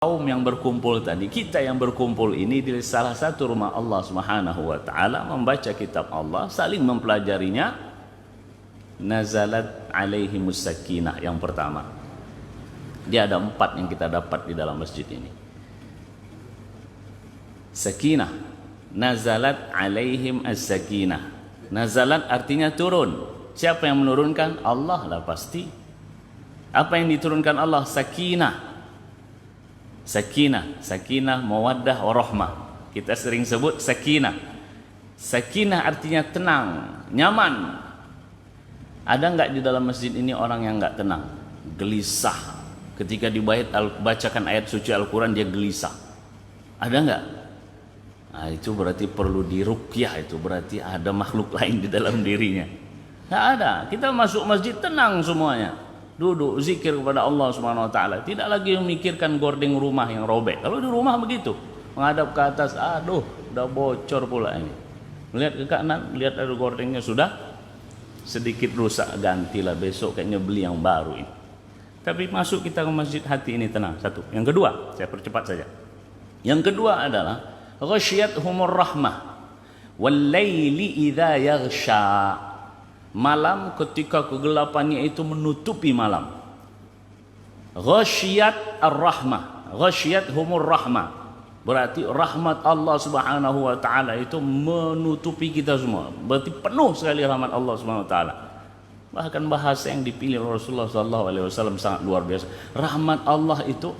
Kaum yang berkumpul tadi, kita yang berkumpul ini di salah satu rumah Allah Subhanahu wa taala membaca kitab Allah, saling mempelajarinya. Nazalat alaihimus sakinah, yang pertama. Dia ada 4 yang kita dapat di dalam masjid ini. Sakinah, nazalat alaihim as-sakinah. Nazalat artinya turun. Siapa yang menurunkan? Allah lah pasti. Apa yang diturunkan Allah? Sakinah. Sakinah, sakinah, mawaddah, warahmah. Kita sering sebut sakinah. Sakinah artinya tenang, nyaman. Ada enggak di dalam masjid ini orang yang enggak tenang? Gelisah. Ketika dibacakan ayat suci Al-Quran dia gelisah. Ada enggak? Nah, itu berarti perlu diruqyah, itu berarti ada makhluk lain di dalam dirinya. Enggak ada. Kita masuk masjid tenang semuanya. Duduk zikir kepada Allah Subhanahu wa taala, tidak lagi memikirkan gordeng rumah yang robek. Kalau di rumah begitu, menghadap ke atas, aduh, udah bocor pula ini. Melihat ke kanan, lihat ada gordengnya sudah sedikit rusak, gantilah besok kayaknya beli yang baru ini. Tapi masuk kita ke masjid, hati ini tenang. Satu. Yang kedua, saya percepat saja. Yang kedua adalah ghasyiyatuhumur rahmah wal laili idza yaghsha. Malam ketika kegelapannya itu menutupi malam. Ghasyiyat ar-rahmah, ghasyiyat humur rahmah. Berarti rahmat Allah Subhanahu wa taala itu menutupi kita semua. Berarti penuh sekali rahmat Allah Subhanahu wa taala. Bahkan bahasa yang dipilih Rasulullah sallallahu alaihi wasallam sangat luar biasa. Rahmat Allah itu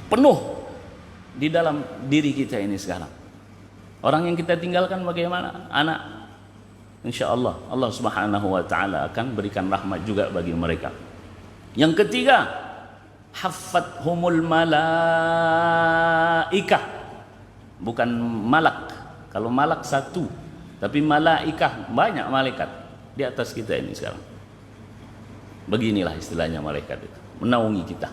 penuh di dalam diri kita ini sekarang. Orang yang kita tinggalkan bagaimana? Anak. InsyaAllah Allah Subhanahu wa ta'ala akan berikan rahmat juga bagi mereka. Yang ketiga, haffathumul malaikah. Bukan malak. Kalau malak satu, tapi malaikah, banyak malaikat di atas kita ini sekarang. Beginilah istilahnya malaikat itu, menaungi kita.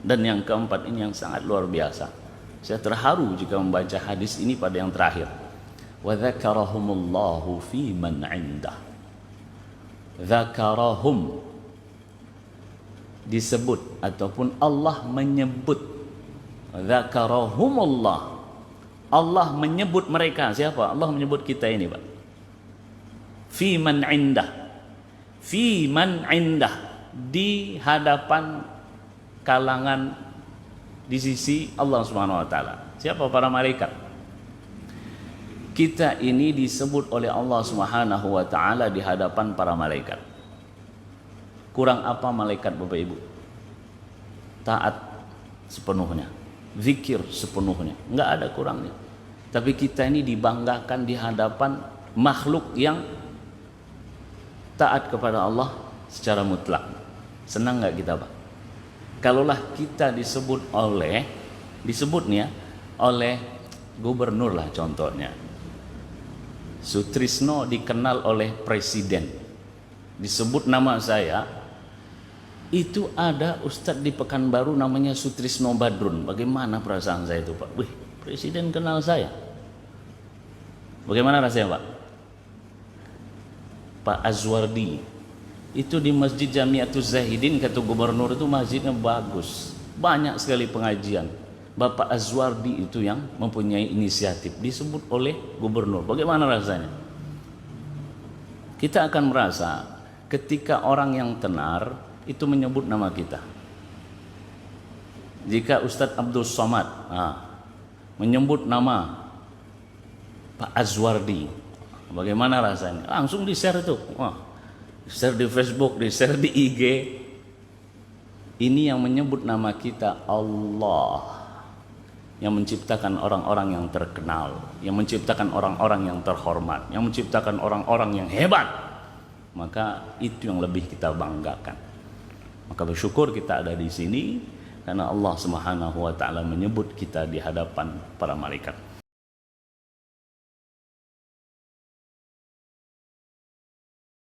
Dan yang keempat ini yang sangat luar biasa. Saya terharu jika membaca hadis ini pada yang terakhir. وَذَكَرَهُمُ اللَّهُ فِي مَنْ عِنْدَهُ. Zakarahum, disebut ataupun Allah menyebut. Zakarahumullah, Allah menyebut mereka. Siapa? Allah menyebut kita ini, Pak. Fi man indah, fi man indah, di hadapan kalangan di sisi Allah Subhanahu wa taala. Siapa? Para malaikat. Kita ini disebut oleh Allah Subhanahu wa taala di hadapan para malaikat. Kurang apa malaikat Bapak Ibu? Taat sepenuhnya, zikir sepenuhnya, enggak ada kurangnya. Tapi kita ini dibanggakan di hadapan makhluk yang taat kepada Allah secara mutlak. Senang enggak kita, Pak? Kalaulah kita disebutnya oleh gubernur lah contohnya. Sutrisno dikenal oleh presiden, disebut nama saya. Itu ada ustadz di Pekanbaru namanya Sutrisno Badrun. Bagaimana perasaan saya itu, Pak? Wih, presiden kenal saya. Bagaimana rasanya, Pak? Pak Azwardi itu di Masjid Jamiatuz Zahidin, kata gubernur itu masjidnya bagus, banyak sekali pengajian. Bapak Azwardi itu yang mempunyai inisiatif, disebut oleh gubernur. Bagaimana rasanya? Kita akan merasa ketika orang yang tenar itu menyebut nama kita. Jika Ustadz Abdul Somad menyebut nama Pak Azwardi, bagaimana rasanya? Langsung di-share itu. Di-share di Facebook, di-share di IG. Ini yang menyebut nama kita Allah, yang menciptakan orang-orang yang terkenal, yang menciptakan orang-orang yang terhormat, yang menciptakan orang-orang yang hebat. Maka itu yang lebih kita banggakan. Maka bersyukur kita ada di sini karena Allah Subhanahu wa taala menyebut kita di hadapan para malaikat.